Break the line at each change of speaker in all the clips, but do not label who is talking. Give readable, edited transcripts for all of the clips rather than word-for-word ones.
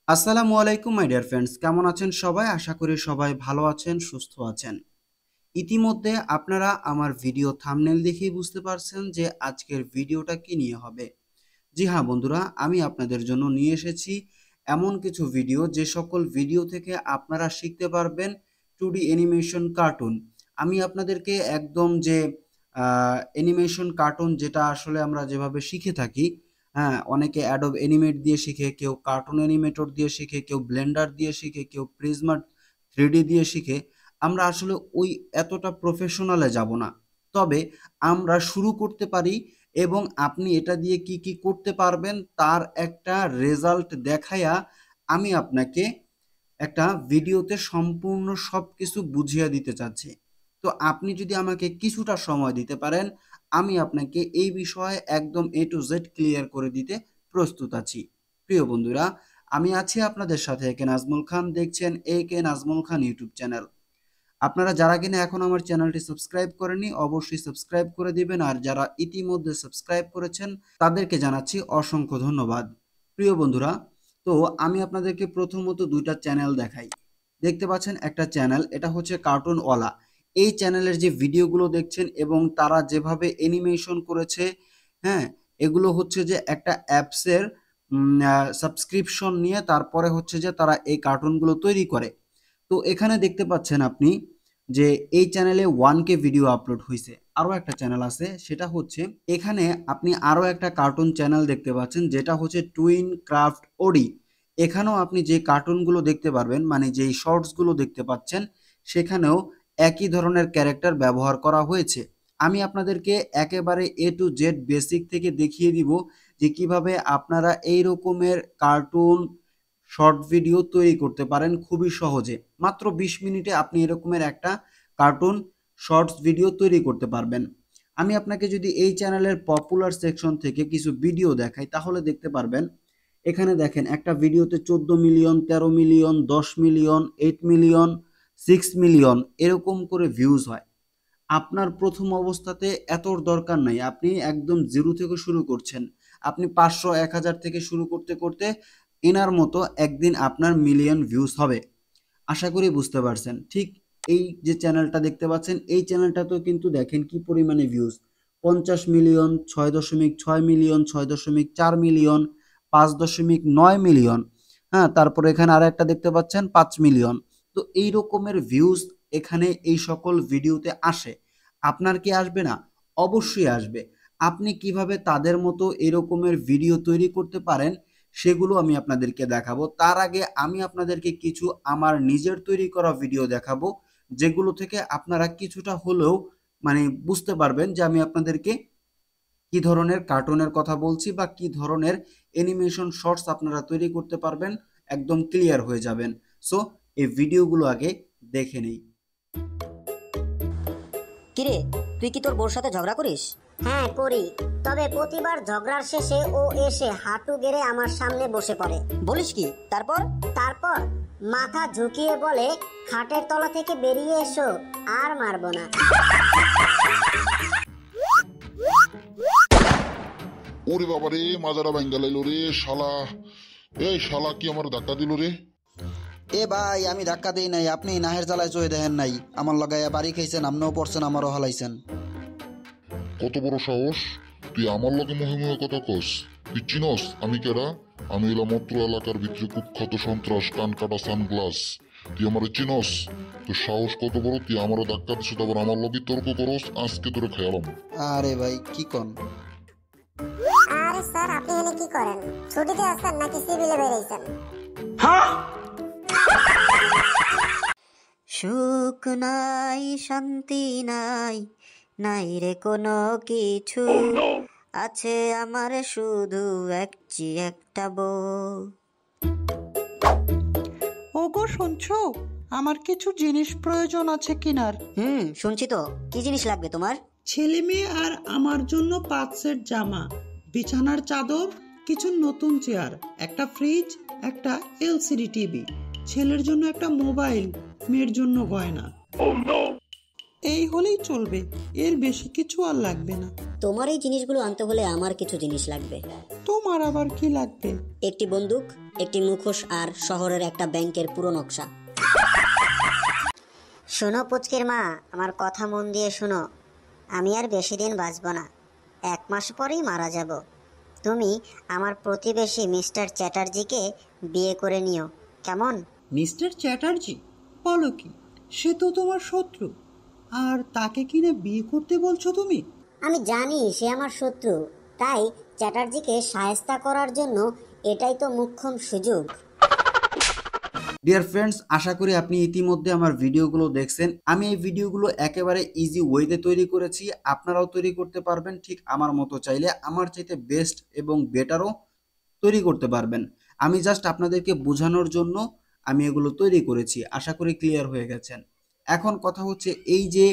আসসালামু আলাইকুম my dear friends, কেমন আছেন সবাই? আশা করি সবাই ভালো আছেন, সুস্থ আছেন। ইতিমধ্যে আপনারা আমার ভিডিও থাম্বনেল দেখেই বুঝতে পারছেন যে আজকের ভিডিওটা কি নিয়ে হবে। জি হ্যাঁ বন্ধুরা, আমি আপনাদের জন্য নিয়ে এসেছি এমন কিছু ভিডিও যে সকল ভিডিও থেকে আপনারা শিখতে পারবেন 2D অ্যানিমেশন কার্টুন। আমি আপনাদেরকে একদম যে অ্যানিমেশন কার্টুন যেটা আসলে আমরা যেভাবে শিখে থাকি, হ্যাঁ, অনেকে অ্যাডোব অ্যানিমেট দিয়ে শিখে, কেউ কার্টুন অ্যানিমেটর দিয়ে শিখে, কেউ ব্লেন্ডার দিয়ে শিখে, কেউ প্রিজমা 3D দিয়ে শিখে। আমরা আসলে ওই এতটা প্রফেশনালে যাব না, তবে আমরা শুরু করতে পারি এবং আপনি এটা দিয়ে কি কি করতে পারবেন তার একটা রেজাল্ট দেখায়া আমি আপনাকে একটা ভিডিওতে সম্পূর্ণ সবকিছু বুঝিয়ে দিতে চাচ্ছি। তো আপনি যদি আমাকে কিছুটা সময় দিতে পারেন, আমি আপনাকে এই বিষয়ে একদম A to Z ক্লিয়ার করে দিতে প্রস্তুত আছি। প্রিয় বন্ধুরা, আমি আছি আপনাদের সাথে একে নাজমুল খান, দেখছেন একে নাজমুল খান ইউটিউব চ্যানেল। আপনারা যারা কিনা এখন আমার চ্যানেলটি সাবস্ক্রাইব করেননি, অবশ্যই সাবস্ক্রাইব করে দিবেন, আর যারা ইতিমধ্যে সাবস্ক্রাইব করেছেন তাদেরকে জানাচ্ছি অসংখ্য ধন্যবাদ। প্রিয় বন্ধুরা, তো আমি আপনাদেরকে প্রথমত দুইটা চ্যানেল দেখাই। দেখতে পাচ্ছেন একটা চ্যানেল, এটা হচ্ছে কার্টুনওয়ালা। এই চ্যানেলের যে ভিডিওগুলো দেখছেন এবং তারা যেভাবে অ্যানিমেশন করেছে, হ্যাঁ, এগুলো হচ্ছে যে একটা অ্যাপসের সাবস্ক্রিপশন নিয়ে তারপরে হচ্ছে যে তারা এই কার্টুনগুলো তৈরি করে। তো এখানে দেখতে পাচ্ছেন আপনি যে এই চ্যানেলে 1K ভিডিও আপলোড হয়েছে। আরও একটা চ্যানেল আছে, সেটা হচ্ছে এখানে আপনি আরও একটা কার্টুন চ্যানেল দেখতে পাচ্ছেন যেটা হচ্ছে টুইন ক্রাফট ওডি। এখানেও আপনি যে কার্টুনগুলো দেখতে পারবেন, মানে যেই শর্টসগুলো দেখতে পাচ্ছেন, সেখানেও একই ধরনের ক্যারেক্টার ব্যবহার করা হয়েছে। আমি আপনাদেরকে একেবারে A to Z বেসিক থেকে দেখিয়ে দিব যে কিভাবে আপনারা এই রকমের কার্টুন শর্ট ভিডিও তৈরি করতে পারেন খুবই সহজে। মাত্র 20 মিনিটে আপনি এরকমের একটা কার্টুন শর্টস ভিডিও তৈরি করতে পারবেন। আমি আপনাকে যদি এই চ্যানেলের পপুলার সেকশন থেকে কিছু ভিডিও দেখাই তাহলে দেখতে পারবেন। এখানে দেখেন একটা ভিডিওতে 14 million, 13 million, 10 million, 8 million, 6 million এরকম করে ভিউজ হয়। আপনার প্রথম অবস্থাতে এতর দরকার নাই, আপনি একদম জিরো থেকে শুরু করছেন। আপনি 500 1000 থেকে শুরু করতে করতে এনার মতো একদিন আপনার মিলিয়ন ভিউজ হবে। আশা করি বুঝতে পারছেন। ঠিক এই যে চ্যানেলটা দেখতে পাচ্ছেন, এই চ্যানেলটাতেও কিন্তু দেখেন কি পরিমাণে views, 50 million, 6.6 million, 6.4 million, 5.9 million. হ্যাঁ, তারপরে এখানে আর একটা দেখতে পাচ্ছেন 5 মিলিয়ন। তো এই রকমের ভিউজ এখানে এই সকল ভিডিওতে আসে। আপনার কি আসবে না? অবশ্যই আসবে। আপনি কিভাবে তাদের মতো এরকমের ভিডিও তৈরি করতে পারেন সেগুলো আমি আপনাদেরকে দেখাবো। তার আগে আমি আপনাদেরকে কিছু আমার নিজের তৈরি করা ভিডিও দেখাবো, যেগুলো থেকে আপনারা কিছুটা হলেও মানে বুঝতে পারবেন যে আমি আপনাদেরকে কি ধরনের কার্টুনের কথা বলছি বা কি ধরনের অ্যানিমেশন শর্টস আপনারা তৈরি করতে পারবেন, একদম ক্লিয়ার হয়ে যাবেন। সো এই ভিডিওগুলো আগে দেখে নেই।
কিরে, তুই কি তোর বউর সাথে ঝগড়া করিস?
হ্যাঁ করি, তবে প্রতিবার ঝগড়ার শেষে ও এসে হাঁটু গেড়ে আমার সামনে বসে পড়ে।
বলিস কি? তারপর?
তারপর মাথা ঝুঁকিয়ে বলে, খাটের তলা থেকে বেরিয়ে এসো, আর মারবো না।
ওরে বাবা রে, মাজারা ভাঙ্গা লাইলো রে শালা। এই শালা কি আমার ধাক্কা দিল রে?
এ ভাই, আমি ধাক্কা দিই নাই, আপনি নাহের জ্বালায় চয়ে দেখেন নাই। আমার লাগাইয়া বাড়ি খাইছেন, আপনিও পড়ছেন, আমারও হালাইছেন।
কত বড় সাহস! তুই আমার লগে মুহে মুহে কথা কস? তুই চিনস আমি কেডা? আমি এলাম অত্র এলাকার ভিতরে কুখ্যাত সন্ত্রাস কান কাটা সানগ্লাস। তুই আমারে চিনস? তোর সাহস কত বড়! তুই আমারও ধাক্কা দিস, তারপর আমার লগে তর্ক করস। আজকে তোরে খেয়ালাম।
আরে ভাই, কি কন?
আরে স্যার, আপনি এখানে কি করেন? ছুটিতে আছেন নাকি সিভিলে বেরিয়েছেন?
সুখ নাই, শান্তি নাই, নাই রে কোনো কিছু। আছে আমার শুধু একটা বউ।
ওগো শুনছো? আমার কিছু জিনিস প্রয়োজন আছে কিনার।
শুনছি তো। কি জিনিস লাগবে তোমার?
ছেলে মেয়ে আর আমার জন্য 5 সেট জামা, বিছানার চাদর, কিছু নতুন চেয়ার, একটা ফ্রিজ, একটা এলসিডি টিভি, ছেলের জন্য একটা মোবাইল, মেয়ের জন্য গয়না। এই হলেই চলবে, এর বেশি কিছু আর লাগবে না।
তোমার এই জিনিসগুলো আনতে হলে আমার কিছু জিনিস লাগবে।
তোমার আবার কি লাগবে?
একটি বন্দুক, একটি মুখোশ আর শহরের একটা ব্যাংকের পুরো নকশা।
শোনো পুচকির মা, আমার কথা মন দিয়ে শোনো। আমি আর বেশি দিন বাঁচব না, 1 মাস পরেই মারা যাব। তুমি আমার প্রতিবেশী মিস্টার চ্যাটার্জিকে বিয়ে করে নিও, কেমন?
মিস্টার চ্যাটার্জি? বলো কি, সে তো তোমার শত্রু, আর তাকে কিনা বিয়ে করতে বলছো তুমি?
আমি জানি সে আমার শত্রু, তাই চ্যাটার্জিকে শায়েস্তা করার জন্য এটাই তো মোক্ষম সুযোগ।
ডিয়ার ফ্রেন্ডস, আশা করি আপনি ইতিমধ্যে আমার ভিডিওগুলো দেখছেন। আমি এই ভিডিওগুলো একেবারে ইজি ওয়েতে তৈরি করেছি, আপনারাও তৈরি করতে পারবেন ঠিক আমার মতো। চাইলে আমার চাইতে বেস্ট এবং বেটারও তৈরি করতে পারবেন। আমি জাস্ট আপনাদেরকে বোঝানোর জন্য আমি এগুলো তৈরি করেছি। আশা করি ক্লিয়ার হয়ে গেছেন। এখন কথা হচ্ছে, এই যে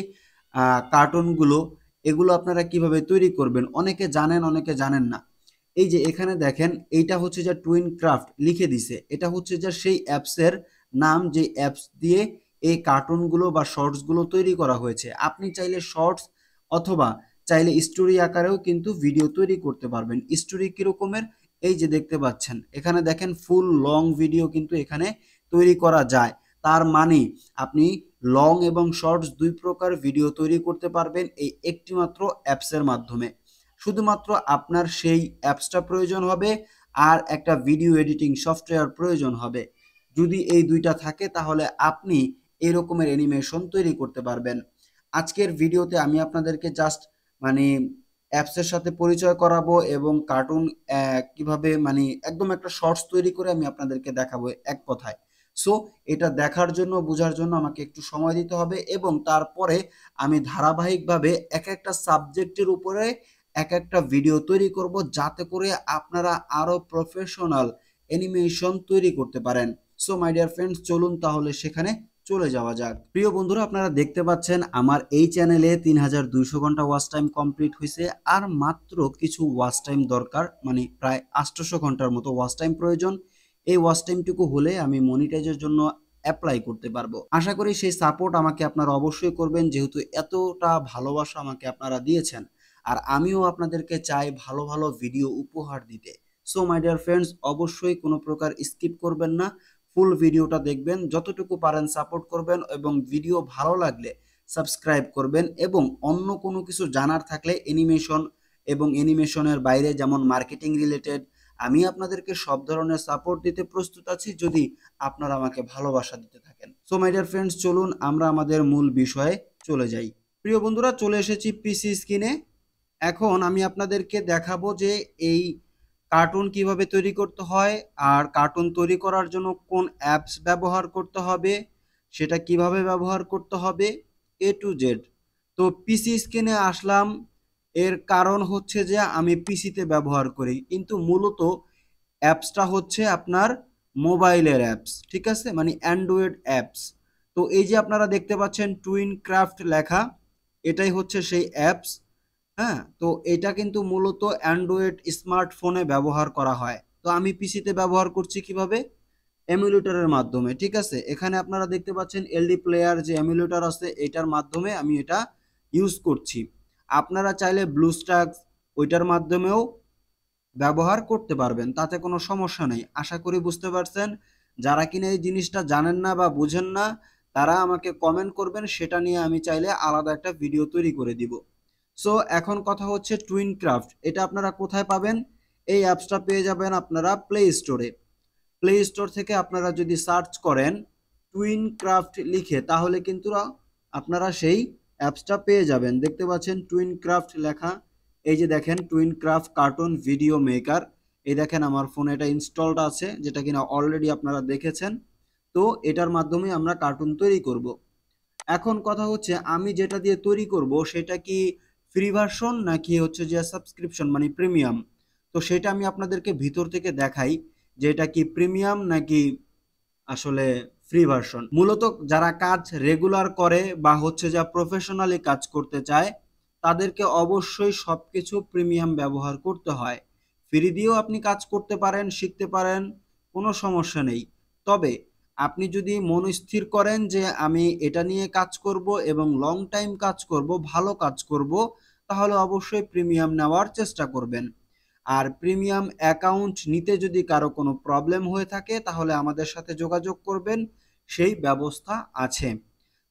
কার্টুনগুলো, এগুলো আপনারা কিভাবে তৈরি করবেন, অনেকে জানেন অনেকে জানেন না। এই যে এখানে দেখেন, এইটা হচ্ছে যে টুইন ক্রাফট লিখে দিছে, এটা হচ্ছে যে সেই অ্যাপসের নাম, যে অ্যাপস দিয়ে এই কার্টুনগুলো বা শর্টসগুলো তৈরি করা হয়েছে। আপনি চাইলে শর্টস অথবা চাইলে স্টোরি আকারেও কিন্তু ভিডিও তৈরি করতে পারবেন। স্টোরি কিরকমের, এই যে দেখতে পাচ্ছেন এখানে দেখেন, ফুল লং ভিডিও কিন্তু এখানে তৈরি করা যায়। তার মানে আপনি লং এবং শর্টস 2 প্রকার ভিডিও তৈরি করতে পারবেন এই একটি মাত্র অ্যাপসের মাধ্যমে। শুধুমাত্র আপনার সেই অ্যাপসটা প্রয়োজন হবে আর একটা ভিডিও এডিটিং সফটওয়্যার প্রয়োজন হবে। যদি এই দুইটা থাকে তাহলে আপনি এই রকমের অ্যানিমেশন তৈরি করতে পারবেন। আজকের ভিডিওতে আমি আপনাদেরকে জাস্ট মানে অ্যাপসের সাথে পরিচয় করাবো এবং কার্টুন কিভাবে মানে একদম একটা শর্টস তৈরি করে আমি আপনাদেরকে দেখাবো এক কথায়। সো এটা দেখার জন্য, বোঝার জন্য আমাকে একটু সময় দিতে হবে এবং তারপরে আমি ধারাবাহিকভাবে এক একটা সাবজেক্টের উপরে এক একটা ভিডিও তৈরি করব, যাতে করে আপনারা আরো প্রফেশনাল অ্যানিমেশন তৈরি করতে পারেন। সো মাই ডিয়ার ফ্রেন্ডস, চলুন তাহলে সেখানে চলে যাওয়া যাক। প্রিয় বন্ধুরা, আপনারা দেখতে পাচ্ছেন আমার এই চ্যানেলে 3200 ঘন্টা ওয়াচ টাইম কমপ্লিট হয়েছে। আর মাত্র কিছু ওয়াচ টাইম দরকার, মানে প্রায় 800 ঘন্টার মতো ওয়াচ টাইম প্রয়োজন। এই ওয়াচ টাইমটুকু হলে আমি মনিটাইজের জন্য অ্যাপ্লাই করতে পারবো। আশা করি সেই সাপোর্ট আমাকে আপনারা অবশ্যই করবেন, যেহেতু এতটা ভালোবাসা আমাকে আপনারা দিয়েছেন। আর আমিও আপনাদেরকে চাই ভালো ভালো ভিডিও উপহার দিতে। সো মাই ডিয়ার ফ্রেন্ডস, অবশ্যই কোনো প্রকার স্কিপ করবেন না, ফুল ভিডিওটা দেখবেন, যতটুকু পারেন সাপোর্ট করবেন এবং ভিডিও ভালো লাগলে সাবস্ক্রাইব করবেন। এবং অন্য কোনো কিছু জানার থাকলে অ্যানিমেশন এবং অ্যানিমেশনের বাইরে, যেমন মার্কেটিং রিলেটেড, আমি আপনাদেরকে সব ধরনের সাপোর্ট দিতে প্রস্তুত আছি, যদি আপনারা আমাকে ভালোবাসা দিতে থাকেন। সো মাই ডিয়ার ফ্রেন্ডস, চলুন আমরা আমাদের মূল বিষয়ে চলে যাই। প্রিয় বন্ধুরা, চলে এসেছি পিসি স্ক্রিনে। এখন আমি আপনাদেরকে দেখাবো যে এই কার্টুন কিভাবে তৈরি করতে হয়, আর কার্টুন তৈরি করার জন্য কোন অ্যাপস ব্যবহার করতে হবে, সেটা কিভাবে ব্যবহার করতে হবে, এ টু জেড। তো পিসি স্ক্রিনে আসলাম, এর কারণ হচ্ছে যে আমি পিসিতে ব্যবহার করি, কিন্তু মূলত অ্যাপসটা হচ্ছে আপনার মোবাইলের অ্যাপস, ঠিক আছে, মানে অ্যান্ড্রয়েড অ্যাপস। তো এই যে আপনারা দেখতে পাচ্ছেন টুইন ক্রাফট লেখা, এটাই হচ্ছে সেই অ্যাপস। হ্যাঁ, তো এটা কিন্তু মূলত অ্যান্ড্রয়েড স্মার্টফোনে ব্যবহার করা হয়। তো আমি পিসিতে ব্যবহার করছি কিভাবে, এমুলেটরের মাধ্যমে, ঠিক আছে। এখানে আপনারা দেখতে পাচ্ছেন এলডি প্লেয়ার যে এমুলেটর আছে, এটার মাধ্যমে আমি এটা ইউজ করছি। আপনারা চাইলে ব্লুস্ট্যাক্স ওইটার মাধ্যমেও ব্যবহার করতে পারবেন, তাতে কোনো সমস্যা নেই। আশা করি বুঝতে পারছেন। যারা কিনা এই জিনিসটা জানেন না বা বুঝেন না, তারা আমাকে কমেন্ট করবেন, সেটা নিয়ে আমি চাইলে আলাদা একটা ভিডিও তৈরি করে দিব। সো এখন কথা হচ্ছে টুইন ক্রাফট, এটা আপনারা কোথায় পাবেন? এই অ্যাপসটা পেয়ে যাবেন আপনারা প্লে স্টোরে। প্লে স্টোর থেকে আপনারা যদি সার্চ করেন টুইন ক্রাফট লিখে, তাহলে কিন্তু আপনারা সেই অ্যাপসটা পেয়ে যাবেন। দেখতে পাচ্ছেন টুইন ক্রাফট লেখা, এই যে দেখেন twin craft cartoon video maker. এই দেখেন আমার ফোনে এটা ইনস্টলড আছে, যেটা কিনা অলরেডি আপনারা দেখেছেন। তো এটার মাধ্যমে আমরা কার্টুন তৈরি করব। এখন কথা হচ্ছে, আমি যেটা দিয়ে তৈরি করব সেটা কি ফ্রি ভার্সন নাকি হচ্ছে যে সাবস্ক্রিপশন মানে প্রিমিয়াম। তো সেটা আমি আপনাদেরকে ভিতর থেকে দেখাই যে এটা কি প্রিমিয়াম নাকি আসলে ফ্রি ভার্সন। মূলত যারা কাজ রেগুলার করে বা হচ্ছে যা প্রফেশনালি কাজ করতে চায়, তাদেরকে অবশ্যই সবকিছু প্রিমিয়াম ব্যবহার করতে হয়। ফ্রি দিয়েও আপনি কাজ করতে পারেন, শিখতে পারেন, কোনো সমস্যা নেই। তবে আপনি যদি মনস্থির করেন যে আমি এটা নিয়ে কাজ করব এবং লং টাইম কাজ করব, ভালো কাজ করব, তাহলে অবশ্যই প্রিমিয়াম নেওয়ার চেষ্টা করবেন। আর প্রিমিয়াম অ্যাকাউন্ট নিতে যদি কারো কোনো প্রবলেম হয়ে থাকে তাহলে আমাদের সাথে যোগাযোগ করবেন, সেই ব্যবস্থা আছে।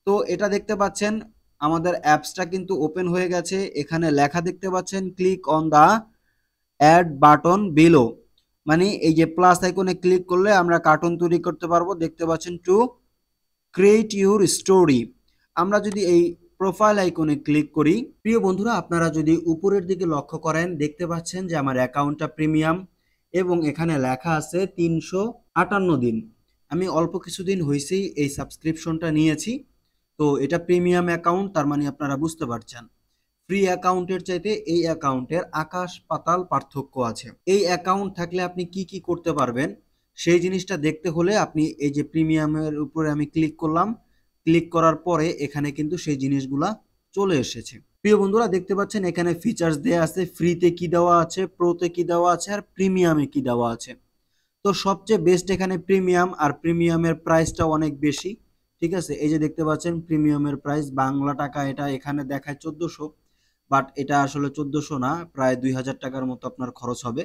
তো এটা দেখতে পাচ্ছেন আমাদের অ্যাপসটা কিন্তু ওপেন হয়ে গেছে। এখানে লেখা দেখতে পাচ্ছেন click on the add button below, মানে এই যে প্লাস আইকনে ক্লিক করলে আমরা কার্টুন তৈরি করতে পারবো। দেখতে পাচ্ছেন টু ক্রিয়েট ইউর স্টোরি। আমরা যদি এই প্রোফাইল আইকনে ক্লিক করি, প্রিয় বন্ধুরা আপনারা যদি উপরের দিকে লক্ষ্য করেন দেখতে পাচ্ছেন যে আমার অ্যাকাউন্টটা প্রিমিয়াম এবং এখানে লেখা আছে 358 দিন। আমি অল্প কিছুদিন হয়েছেই এই সাবস্ক্রিপশনটা নিয়েছি। তো এটা প্রিমিয়াম অ্যাকাউন্ট, তার মানে আপনারা বুঝতে পারছেন ফ্রি অ্যাকাউন্টের চাইতে এই অ্যাকাউন্টের আকাশ পাতাল পার্থক্য আছে। এই অ্যাকাউন্ট থাকলে আপনি কি কি করতে পারবেন সেই জিনিসটা দেখতে হলে আপনি এই যে প্রিমিয়ামের উপরে আমি ক্লিক করলাম, ক্লিক করার পরে এখানে কিন্তু সেই জিনিসগুলা চলে এসেছে। প্রিয় বন্ধুরা দেখতে পাচ্ছেন এখানে ফিচার্স দেয়া আছে, ফ্রিতে কি দেওয়া আছে, প্রোতে কি দেওয়া আছে, আর প্রিমিয়ামে কি দেওয়া আছে। তো সবচেয়ে বেস্ট এখানে প্রিমিয়াম, আর প্রিমিয়ামের প্রাইসটা অনেক বেশি। ঠিক আছে, এই যে দেখতে পাচ্ছেন প্রিমিয়ামের প্রাইস বাংলা টাকা এটা এখানে দেখায় 1400, বাট এটা আসলে 1400 না, প্রায় 2000 টাকার মতো আপনার খরচ হবে।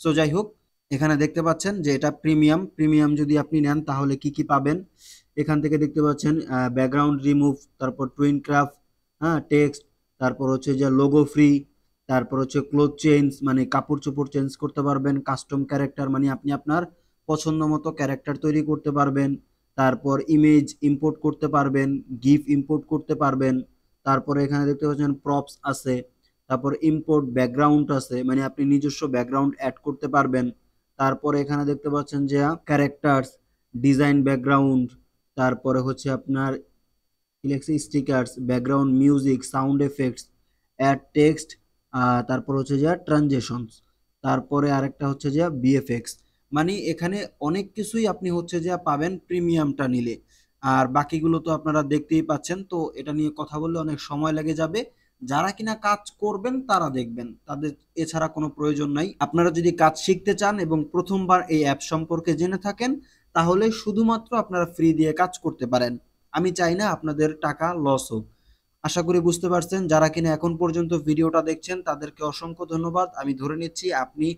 সো যাই হোক, এখানে দেখতে পাচ্ছেন যে এটা প্রিমিয়াম। প্রিমিয়াম যদি আপনি নেন তাহলে কি কি পাবেন এখান থেকে দেখতে পাচ্ছেন ব্যাকগ্রাউন্ড রিমুভ, তারপর টুইন ক্রাফট, হ্যাঁ টেক্সট, তারপর হচ্ছে যে লোগো ফ্রি, তারপর হচ্ছে ক্লোথ চেঞ্জ মানে কাপড় চোপড় চেঞ্জ করতে পারবেন, কাস্টম ক্যারেক্টার মানে আপনি আপনার পছন্দ মতো ক্যারেক্টার তৈরি করতে পারবেন, তারপর ইমেজ ইম্পোর্ট করতে পারবেন, গিফ ইম্পোর্ট করতে পারবেন, তারপরে এখানে দেখতে পাচ্ছেন প্রপস আছে, তারপর ইম্পোর্ট ব্যাকগ্রাউন্ড আছে মানে আপনি নিজস্ব ব্যাকগ্রাউন্ড অ্যাড করতে পারবেন, তারপরে এখানে দেখতে পাচ্ছেন যে ক্যারেক্টার্স, ডিজাইন ব্যাকগ্রাউন্ড, তারপরে হচ্ছে আপনার electric stickers, background music, sound effects, add text, তারপর হচ্ছে যে ট্রানজেকশনস, তারপরে আরেকটা হচ্ছে যে বিএফএক্স। মানে এখানে অনেক কিছুই আপনি হচ্ছে যে পাবেন প্রিমিয়ামটা নিলে। আর বাকিগুলো তো আপনারা দেখতেই পাচ্ছেন। তো এটা নিয়ে কথা বললে অনেক সময় লেগে যাবে। যারা কিনা কাজ করবেন তারা দেখবেন, তাদের এছাড়া কোনো প্রয়োজন নাই। আপনারা যদি কাজ শিখতে চান এবং প্রথমবার এই অ্যাপ সম্পর্কে জেনে থাকেন তাহলে শুধুমাত্র আপনারা ফ্রি দিয়ে কাজ করতে পারেন। আমি চাই না আপনাদের টাকা লস হোক। আশা করি বুঝতে পারছেন। যারা কিনা এখন পর্যন্ত ভিডিওটা দেখছেন তাদেরকে অসংখ্য ধন্যবাদ। আমি ধরে নিচ্ছি আপনি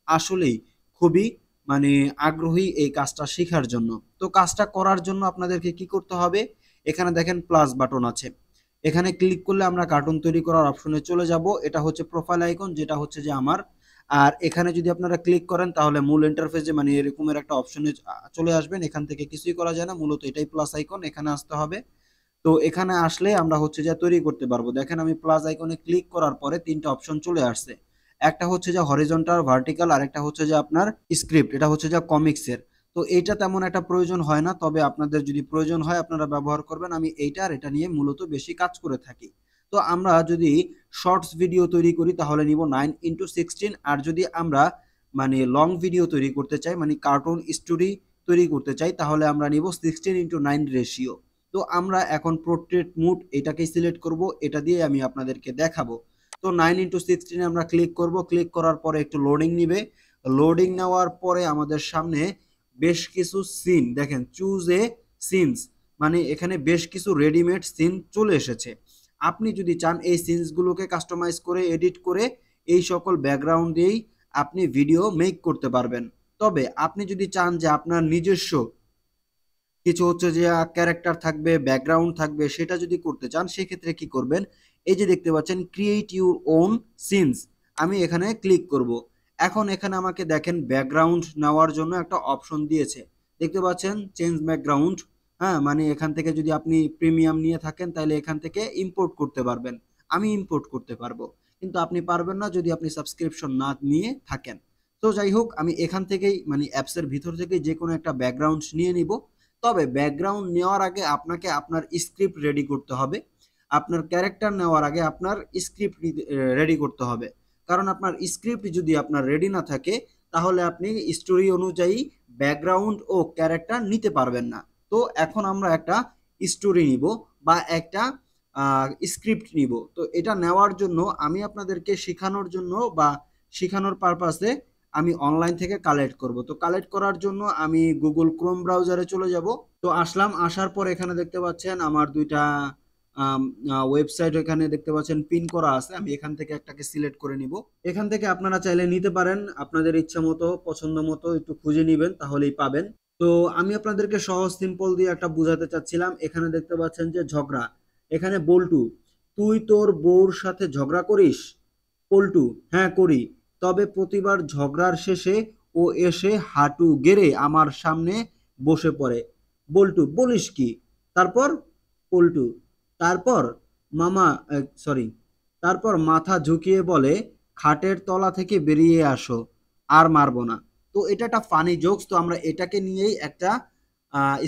আসলেই খুবই মানে আগ্রহী এই কাজটা শেখার জন্য। তো কাজটা করার জন্য আপনাদেরকে কি করতে হবে, এখানে দেখেন প্লাস বাটন আছে, এখানে ক্লিক করলে আমরা কার্টুন তৈরি করার অপশনে চলে যাব। এটা হচ্ছে প্রোফাইল আইকন, যেটা হচ্ছে যে আমার। আর এখানে যদি আপনারা ক্লিক করেন তাহলে মূল ইন্টারফেসে মানে এরকমের একটা অপশনে চলে আসবেন। এখান থেকে কিছুই করা যায় না, মূলত এটাই প্লাস আইকন, এখানে আসতে হবে। তো এখানে আসলে আমরা হচ্ছে যে তৈরি করতে পারবো। দেখেন আমি প্লাস আইকনে ক্লিক করার পরে তিনটা অপশন চলে আসছে। একটা হচ্ছে যে হরিজন্টাল, ভার্টিক্যাল, আর একটা হচ্ছে যে আপনার স্ক্রিপ্ট, এটা হচ্ছে যে কমিক্সের। তো এইটা তেমন একটা প্রয়োজন হয় না, তবে আপনাদের যদি প্রয়োজন হয় আপনারা ব্যবহার করবেন। আমি এইটা আর এটা নিয়ে মূলত বেশি কাজ করে থাকি। তো আমরা যদি শর্টস ভিডিও তৈরি করি তাহলে নিব 9:16, আর যদি আমরা মানে লং ভিডিও তৈরি করতে চাই মানে কার্টুন স্টোরি তৈরি করতে চাই তাহলে আমরা নিব 16:9 রেশিও। তো আমরা এখন পোর্ট্রেট মুড এটাকেই সিলেক্ট করব, এটা দিয়ে আমি আপনাদেরকে দেখাবো। তো 9:16 আমরা ক্লিক করব, ক্লিক করার পরে একটু লোডিং নিবে। লোডিং নেওয়ার পরে আমাদের সামনে বেশ কিছু সিন দেখেন, চুজ এ সিনস মানে এখানে বেশ কিছু রেডিমেড সিন চলে এসেছে। আপনি যদি চান এই সিনসগুলোকে কাস্টমাইজ করে এডিট করে এই সকল ব্যাকগ্রাউন্ড দিয়েই আপনি ভিডিও মেক করতে পারবেন। তবে আপনি যদি চান যে আপনার নিজস্ব কিছু হচ্ছে যে ক্যারেক্টার থাকবে, ব্যাকগ্রাউন্ড থাকবে, সেটা যদি করতে চান সেক্ষেত্রে কি করবেন, এই যে দেখতে পাচ্ছেন ক্রিয়েট ইউর ওন সিনস, আমি এখানে ক্লিক করব। এখন এখানে আমাকে দেখেন ব্যাকগ্রাউন্ড নেওয়ার জন্য একটা অপশন দিয়েছে, দেখতে পাচ্ছেন চেঞ্জ ব্যাকগ্রাউন্ড। হ্যাঁ মানে এখান থেকে যদি আপনি প্রিমিয়াম নিয়ে থাকেন তাহলে এখান থেকে ইম্পোর্ট করতে পারবেন, আমি ইম্পোর্ট করতে পারবো, কিন্তু আপনি পারবেন না যদি আপনি সাবস্ক্রিপশন না নিয়ে থাকেন। তো যাই হোক, আমি এখান থেকেই মানে অ্যাপসের ভিতর থেকেই যে কোনো একটা ব্যাকগ্রাউন্ড নিয়ে নিব। তবে ব্যাকগ্রাউন্ড নেওয়ার আগে আপনাকে আপনার স্ক্রিপ্ট রেডি করতে হবে, আপনার ক্যারেক্টার নেওয়ার আগে আপনার স্ক্রিপ্ট রেডি করতে হবে। কারণ আপনার স্ক্রিপ্ট যদি আপনার রেডি না থাকে তাহলে আপনি স্টোরি অনুযায়ী ব্যাকগ্রাউন্ড ও ক্যারেক্টার নিতে পারবেন না। তো এখন আমরা একটা স্টোরি নিব বা একটা স্ক্রিপ্ট নিব। তো এটা নেওয়ার জন্য আমি আপনাদেরকে শেখানোর জন্য বা শেখানোর পারপাসে আমি অনলাইন থেকে কালেক্ট করব। তো কালেক্ট করার জন্য আমি গুগল ক্রোম ব্রাউজারে চলে যাব। তো আসলাম, আসার পর এখানে দেখতে পাচ্ছেন আমার দুইটা ওয়েবসাইট এখানে দেখতে পাচ্ছেন পিন করা আছে। আমি এখান থেকে একটাকে সিলেক্ট করে নিব। এখান থেকে আপনারা চাইলে নিতে পারেন, আপনাদের ইচ্ছা মতো পছন্দ মতো একটু খুঁজে নেবেন, তাহলেই পাবেন। তো আমি আপনাদেরকে সহজ সিম্পল দিয়ে একটা বুঝাতে চাচ্ছিলাম। এখানে দেখতে পাচ্ছেন যে ঝগড়া, এখানে বল্টু, তুই তোর বউর সাথে ঝগড়া করিস? পল্টু, হ্যাঁ করি, তবে প্রতিবার ঝগড়ার শেষে ও এসে হাঁটু গেড়ে আমার সামনে বসে পড়ে। বল্টু, বলিস কি? তারপর? পল্টু, তারপর মামা সরি তারপর মাথা ঝুঁকিয়ে বলে, খাটের তলা থেকে বেরিয়ে আসো, আর মারবো না। তো এটা একটা ফানি জোকস। তো আমরা এটাকে নিয়েই একটা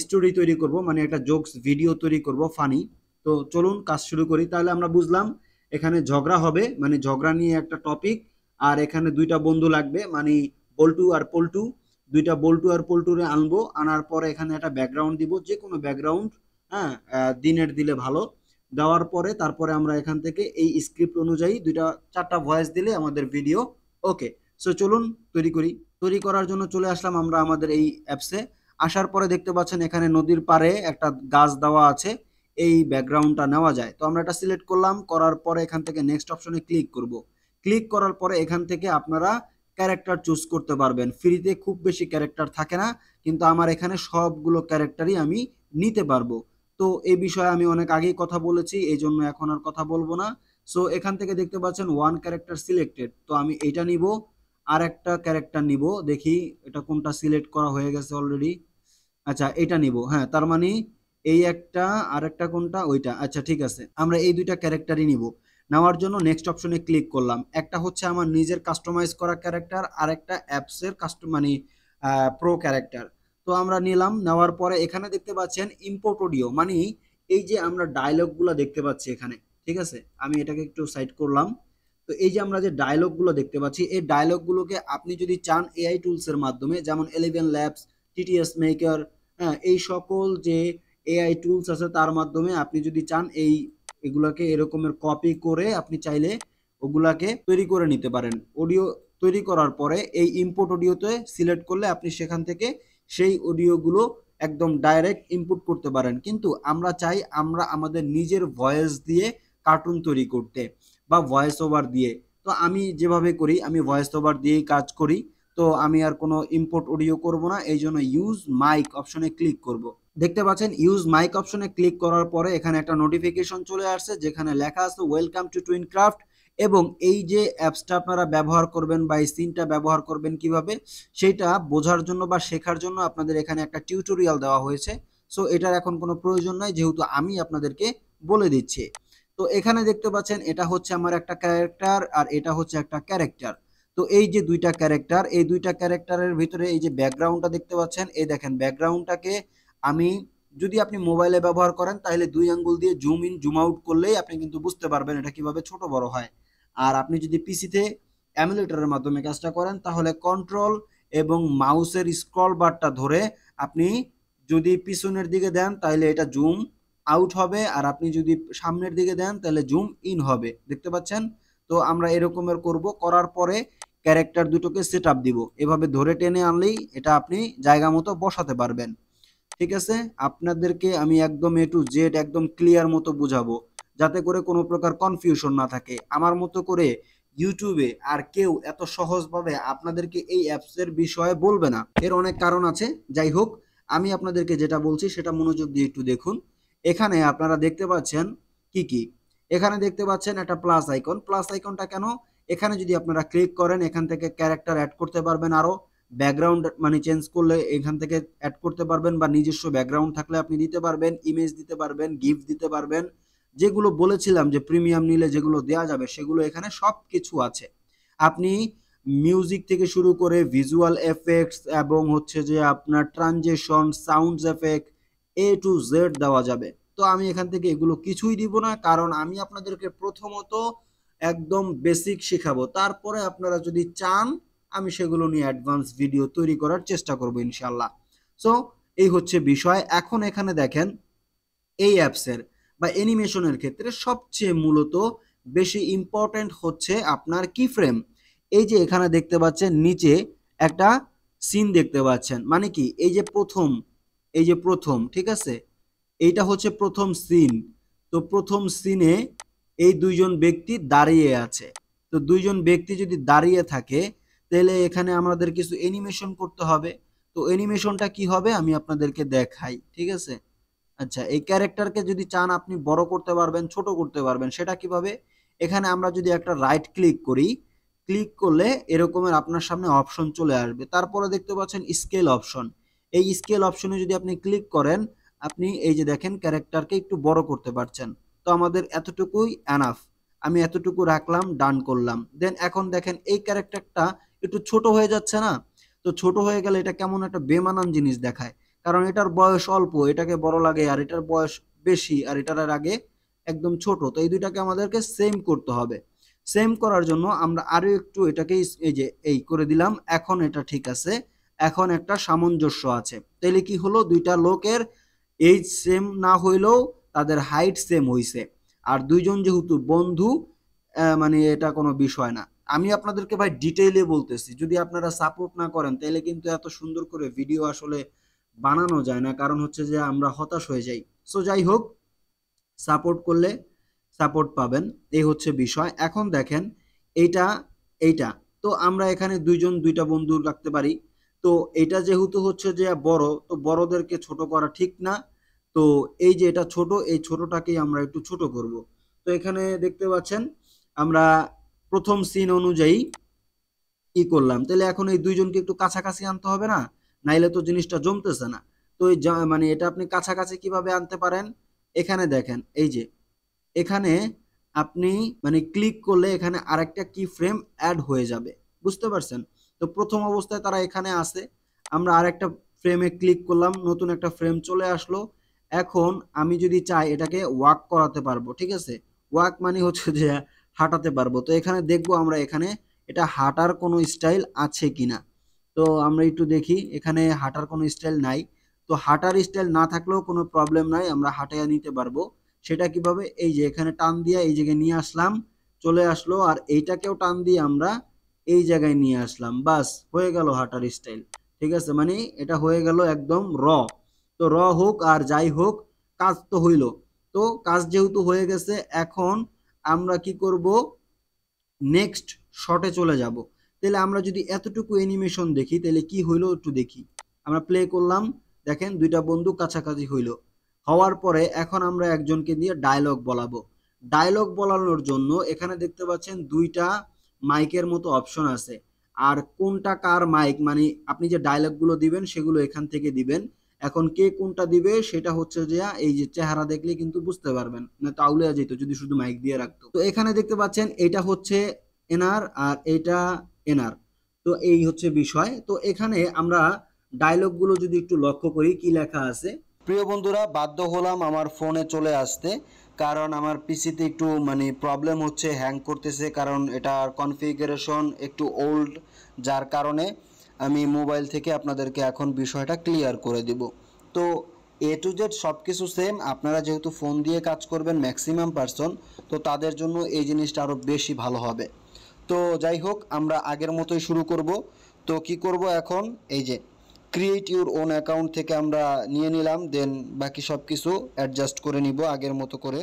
স্টোরি তৈরি করব, মানে একটা জোকস ভিডিও তৈরি করব ফানি। তো চলুন কাজ শুরু করি। তাহলে আমরা বুঝলাম এখানে ঝগড়া হবে, মানে ঝগড়া নিয়ে একটা টপিক, আর এখানে দুইটা বন্ধু লাগবে, মানে বল্টু আর পল্টু। দুইটা বল্টু আর পল্টুরে আনবো, আনার পরে এখানে একটা ব্যাকগ্রাউন্ড দিব, যে কোনো ব্যাকগ্রাউন্ড, হ্যাঁ, দিনের দিলে ভালো। দেওয়ার পরে তারপরে আমরা এখান থেকে এই স্ক্রিপ্ট অনুযায়ী দুইটা চারটা ভয়েস দিলে আমাদের ভিডিও ওকে। সো চলুন তৈরি করি। তৈরি করার জন্য চলে আসলাম আমরা আমাদের এই অ্যাপসে। আসার পরে দেখতে পাচ্ছেন এখানে নদীর পাড়ে একটা গাছ দেওয়া আছে, এই ব্যাকগ্রাউন্ডটা নেওয়া যায়। তো আমরা এটা সিলেক্ট করলাম, করার পরে এখান থেকে নেক্সট অপশনে ক্লিক করব। ক্লিক করার পরে এখান থেকে আপনারা ক্যারেক্টার চুজ করতে পারবেন। ফ্রিতে খুব বেশি ক্যারেক্টার থাকে না, কিন্তু আমার এখানে সবগুলো ক্যারেক্টারই আমি নিতে পারবো। তো এই বিষয়ে আমি অনেক আগেই কথা বলেছি, এই জন্য এখন আর কথা বলবো না। সো এখান থেকে দেখতে পাচ্ছেন ওয়ান ক্যারেক্টার সিলেক্টেড, তো আমি এইটা নিব। আর একটা ক্যারেক্টার নিব, দেখি এটা কোনটা সিলেক্ট করা হয়ে গেছে অলরেডি। আচ্ছা এটা নিব, হ্যাঁ, তার মানে এই একটা, আর একটা কোনটা, ওইটা। আচ্ছা ঠিক আছে, আমরা এই দুইটা ক্যারেক্টারই নিব। নেওয়ার জন্য নেক্সট অপশনে ক্লিক করলাম। একটা হচ্ছে আমার নিজের কাস্টমাইজ করা ক্যারেক্টার, আর একটা অ্যাপসের মানে প্রো ক্যারেক্টার। তো আমরা নিলাম, নেওয়ার পরে এখানে দেখতে পাচ্ছেন ইম্পোর্ট অডিও, মানে এই যে আমরা ডায়লগগুলো দেখতে পাচ্ছি এখানে, ঠিক আছে, আমি এটাকে একটু সাইড করলাম। তো এই যে আমরা যে ডায়লগগুলো দেখতে পাচ্ছি, এই ডায়লগগুলোকে আপনি যদি চান এআই টুলসের মাধ্যমে, যেমন 11 ল্যাবস, টিটিএস মেকার, হ্যাঁ, এই সকল যে এআই টুলস আছে তার মাধ্যমে আপনি যদি চান এগুলাকে এরকমের কপি করে আপনি চাইলে ওগুলাকে তৈরি করে নিতে পারেন। অডিও তৈরি করার পরে এই ইম্পোর্ট অডিওতে সিলেক্ট করলে আপনি সেখান থেকে সেই অডিওগুলো একদম ডাইরেক্ট ইনপুট করতে পারেন। কিন্তু আমরা চাই আমরা আমাদের নিজের ভয়েস দিয়ে কার্টুন তৈরি করতে, বা ভয়েস ওভার দিয়ে। তো আমি যেভাবে করি, আমি ভয়েস ওভার দিয়েই কাজ করি। তো আমি আর কোনো ইম্পোর্ট অডিও করব না, এই জন্য ইউজ মাইক অপশনে ক্লিক করব। দেখতে পাচ্ছেন ইউজ মাইক অপশনে ক্লিক করার পরে এখানে একটা নোটিফিকেশন চলে আসছে, যেখানে লেখা আছে ওয়েলকাম টু টুইনক্রাফট। এবং এই যে অ্যাপসটা আপনারা ব্যবহার করবেন বা এই সিনটা ব্যবহার করবেন কিভাবে, সেটা বোঝার জন্য বা শেখার জন্য আপনাদের এখানে একটা টিউটোরিয়াল দেওয়া হয়েছে। সো এটার এখন কোনো প্রয়োজন নাই, যেহেতু আমি আপনাদেরকে বলে দিচ্ছি। তো এখানে দেখতে পাচ্ছেন এটা হচ্ছে আমার একটা ক্যারেক্টার, আর এটা হচ্ছে একটা ক্যারেক্টার। তো এই যে দুইটা ক্যারেক্টার, এই দুইটা ক্যারেক্টারের ভিতরে এই যে ব্যাকগ্রাউন্ডটা দেখতে পাচ্ছেন, এই দেখেন ব্যাকগ্রাউন্ডটাকে আমি, যদি আপনি মোবাইলে ব্যবহার করেন তাহলে 2 আঙ্গুল দিয়ে জুম ইন জুম আউট করলেই আপনি কিন্তু বুঝতে পারবেন এটা কিভাবে ছোট বড় হয়। আর আপনি যদি পিসিতে এমুলেটরের মাধ্যমে কাজটা করেন তাহলে কন্ট্রোল এবং মাউসের স্ক্রল বারটা ধরে আপনি যদি পিছনের দিকে দেন তাহলে এটা জুম আউট হবে, আর আপনি যদি সামনের দিকে দেন তাহলে জুম ইন হবে। দেখতে পাচ্ছেন? তো আমরা এরকমের করব, করার পরে ক্যারেক্টার দুটোকে সেট আপ দিব, এভাবে ধরে টেনে আনলেই এটা আপনি জায়গা মতো বসাতে পারবেন। ঠিক আছে, আপনাদেরকে আমি একদম এ টু জেড একদম ক্লিয়ার মতো বুঝাবো, যাতে করে কোনো প্রকার কনফিউশন না থাকে। আমার মতো করে ইউটিউবে আর কেউ এত সহজভাবে আপনাদেরকে এই অ্যাপসের বিষয়ে বলবে না, এর অনেক কারণ আছে। যাই হোক, আমি আপনাদেরকে যেটা বলছি সেটা মনোযোগ দিয়ে একটু দেখুন। এখানে আপনারা দেখতে পাচ্ছেন কি কি, এখানে দেখতে পাচ্ছেন একটা প্লাস আইকন। প্লাস আইকনটা কেন? এখানে যদি আপনারা ক্লিক করেন এখান থেকে ক্যারেক্টার অ্যাড করতে পারবেন, আরো ব্যাকগ্রাউন্ড মানে চেঞ্জ করলে এখান থেকে অ্যাড করতে পারবেন, বা নিজস্ব ব্যাকগ্রাউন্ড থাকলে আপনি দিতে পারবেন, ইমেজ দিতে পারবেন, গিফট দিতে পারবেন। যেগুলো বলেছিলাম যে প্রিমিয়াম নিলে যেগুলো দেওয়া যাবে সেগুলো এখানে সব কিছু আছে। আপনি মিউজিক থেকে শুরু করে ভিজুয়াল এফেক্টস এবং হচ্ছে যে আপনার transaction, sounds effect, A to Z দেওয়া যাবে। তো আমি এখান থেকে এগুলো কিছুই দিব না, কারণ আমি আপনাদেরকে প্রথমত একদম বেসিক শেখাবো, তারপরে আপনারা যদি চান আমি সেগুলো নিয়ে অ্যাডভান্স ভিডিও তৈরি করার চেষ্টা করব ইনশাল্লাহ। সো এই হচ্ছে বিষয়। এখন এখানে দেখেন এই অ্যাপসের বা অ্যানিমেশনের ক্ষেত্রে সবচেয়ে মূলত বেশি ইম্পর্টেন্ট হচ্ছে আপনার কি ফ্রেম। এই যে এখানে দেখতে পাচ্ছেন নিচে একটা সিন দেখতে পাচ্ছেন, মানে কি এই যে প্রথম, এই যে প্রথম, ঠিক আছে, এইটা হচ্ছে প্রথম সিন। তো প্রথম সিনে এই দুইজন ব্যক্তি দাঁড়িয়ে আছে। তো দুইজন ব্যক্তি যদি দাঁড়িয়ে থাকে তাহলে এখানে আমাদের কিছু অ্যানিমেশন করতে হবে। তো অ্যানিমেশনটা কি হবে আমি আপনাদেরকে দেখাই, ঠিক আছে। আচ্ছা, এই ক্যারেক্টারকে যদি চান আপনি বড় করতে পারবেন, ছোট করতে পারবেন, সেটা কিভাবে? এখানে আমরা যদি একটা রাইট ক্লিক করি, ক্লিক করলে এরকমের আপনার সামনে অপশন চলে আসবে। তারপরে দেখতে পাচ্ছেন স্কেল অপশন। এই স্কেল অপশনে যদি আপনি ক্লিক করেন, আপনি এই যে দেখেন ক্যারেক্টারকে একটু বড় করতে পারছেন। তো আমাদের এতটুকুই এনাফ। আমি এতটুকু রাখলাম, ডান করলাম। দেন এখন দেখেন এই ক্যারেক্টারটা একটু ছোট হয়ে যাচ্ছে না? তো ছোট হয়ে গেলে এটা কেমন একটা বেমানান জিনিস দেখায়, কারণ এটার বয়স অল্প, এটাকে বড় লাগে, আর এটার বয়স বেশি, আর এটার আগে একদম ছোট। তো এই দুইটাকে আমাদেরকে সেম করতে হবে। সেম করার জন্য আমরা আরো একটু এটাকে এই যে এই করে দিলাম। এখন এটা ঠিক আছে, এখন একটা সামঞ্জস্য আছে। তাইলে কি হলো, দুইটা লোকের এইজ সেম না হইলেও তাদের হাইট সেম হইছে। আর দুইজন যেহেতু বন্ধু, মানে এটা কোনো বিষয় না। আমি আপনাদেরকে ভাই ডিটেইলে বলতেছি, যদি আপনারা সাপোর্ট না করেন তাহলে কিন্তু এত সুন্দর করে ভিডিও আসলে বানানো যায় না, কারণ হচ্ছে যে আমরা হতাশ হয়ে যাই। সো যাই হোক, সাপোর্ট করলে সাপোর্ট পাবেন, এই হচ্ছে বিষয়। এখন দেখেন এইটা, এইটা তো আমরা এখানে দুইজন দুইটা বন্ধু রাখতে পারি। তো এটা যেহেতু হচ্ছে যে বড়, তো বড়দেরকে ছোট করা ঠিক না। তো এই যে এটা ছোট, এই ছোটটাকেই আমরা একটু ছোট করব। তো এখানে দেখতে পাচ্ছেন আমরা প্রথম সিন অনুযায়ী ই করলাম। তাহলে এখন এই দুইজনকে একটু কাছাকাছি আনতে হবে না? নাইলে তো জিনিসটা জমতেছে না। তো এই মানে এটা আপনি কাছাকাছি কিভাবে আনতে পারেন? এখানে দেখেন, এই যে এখানে আপনি মানে ক্লিক করলে এখানে আরেকটা কি ফ্রেম অ্যাড হয়ে যাবে, বুঝতে পারছেন? তো প্রথম অবস্থায় তারা এখানে আছে, আমরা আরেকটা ফ্রেমে ক্লিক করলাম, নতুন একটা ফ্রেম চলে আসলো। এখন আমি যদি চাই এটাকে ওয়াক করাতে পারবো, ঠিক আছে। ওয়াক মানে হচ্ছে যে হাঁটাতে পারবো। তো এখানে দেখবো আমরা এখানে এটা হাঁটার কোনো স্টাইল আছে কিনা। তো আমরা একটু দেখি, এখানে হাঁটার কোনো স্টাইল নাই। তো হাঁটার স্টাইল না থাকলেও কোনো প্রবলেম নাই, আমরা হাঁটাইয়া নিতে পারবো। সেটা কিভাবে? এই যে এখানে টান দিয়ে এই জায়গায় নিয়ে আসলাম, চলে আসলো, আর এইটাকেও টান দিয়ে আমরা এই জায়গায় নিয়ে আসলাম, বাস হয়ে গেল হাঁটার স্টাইল, ঠিক আছে। মানে এটা হয়ে গেল একদম র। তো র হোক আর যাই হোক, কাজ তো হইল। তো কাজ যেহেতু হয়ে গেছে, এখন আমরা কি করব, নেক্সট শটে চলে যাব। তাহলে আমরা যদি এতটুকু অ্যানিমেশন দেখি তাহলে কি হইলো একটু দেখি। আমরা প্লে করলাম, দেখেন দুইটা বন্ধু কাছাকাছি হইলো। হওয়ার পরে এখন আমরা একজনকে দিয়ে ডায়লগ বলাবো। ডায়লগ বলানোর জন্য এখানে দেখতে পাচ্ছেন দুইটা মাইকের মতো অপশন আছে। আর কোনটা কার মাইক, মানে আপনি যে ডায়লগগুলো দিবেন সেগুলো এখান থেকে দিবেন। এখন কে কোনটা দিবে সেটা হচ্ছে যে এই যে চেহারা দেখলে কিন্তু বুঝতে পারবেন, না তাউলিয়া যেত যদি শুধু মাইক দিয়ে রাখতো। তো এখানে দেখতে পাচ্ছেন এটা হচ্ছে এনার আর এটা এনার। তো এই হচ্ছে বিষয়। তো এখানে আমরা ডায়লগগুলো যদি একটু লক্ষ্য করি কি লেখা আছে।
প্রিয় বন্ধুরা, বাধ্য হলাম আমার ফোনে চলে আসতে, কারণ আমার পিসিতে একটু মানে প্রবলেম হচ্ছে, হ্যাং করতেছে, কারণ এটার কনফিগারেশন একটু ওল্ড, যার কারণে আমি মোবাইল থেকে আপনাদেরকে এখন বিষয়টা ক্লিয়ার করে দিব। তো এ টু জেড সব কিছু সেম। আপনারা যেহেতু ফোন দিয়ে কাজ করবেন ম্যাক্সিমাম পারসন, তো তাদের জন্য এই জিনিসটা আরও বেশি ভালো হবে। তো যাই হোক, আমরা আগের মতোই শুরু করব। তো কি করব এখন, এই যে ক্রিয়েট ইউর ওন অ্যাকাউন্ট থেকে আমরা নিয়ে নিলাম, দেন বাকি সব কিছু অ্যাডজাস্ট করে নিব আগের মতো করে।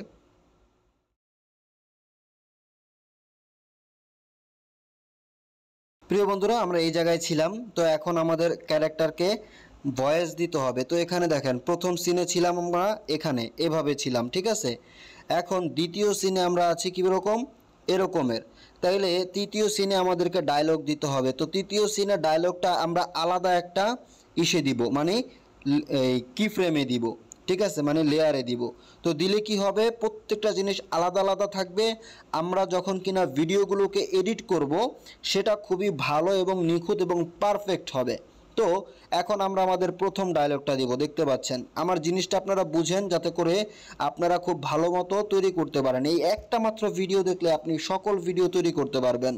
প্রিয় বন্ধুরা, আমরা এই জায়গায় ছিলাম। তো এখন আমাদের ক্যারেক্টারকে ভয়েস দিতে হবে। তো এখানে দেখেন প্রথম সিনে ছিলাম আমরা এখানে এভাবে ছিলাম, ঠিক আছে। এখন দ্বিতীয় সিনে আমরা আছি কীরকম, এরকমের। তাইলে তৃতীয় সিনে আমাদেরকে ডায়লগ দিতে হবে। তো তৃতীয় সিনে ডায়লগটা আমরা আলাদা একটা ইসে দিব, মানে এই কি ফ্রেমে দিব, ঠিক আছে, মানে লেয়ারে দিব। তো দিলে কি হবে, প্রত্যেকটা জিনিস আলাদা আলাদা থাকবে। আমরা যখন কিনা ভিডিওগুলোকে এডিট করব সেটা খুবই ভালো এবং নিখুঁত এবং পারফেক্ট হবে, তো এখন আমরা আমাদের প্রথম ডায়লগটা দিব। দেখতে পাচ্ছেন আমার জিনিসটা আপনারা বুঝেন যাতে করে আপনারা খুব ভালো মতো তৈরি করতে পারেন। এই একটা মাত্র ভিডিও দেখলে আপনি সকল ভিডিও তৈরি করতে পারবেন।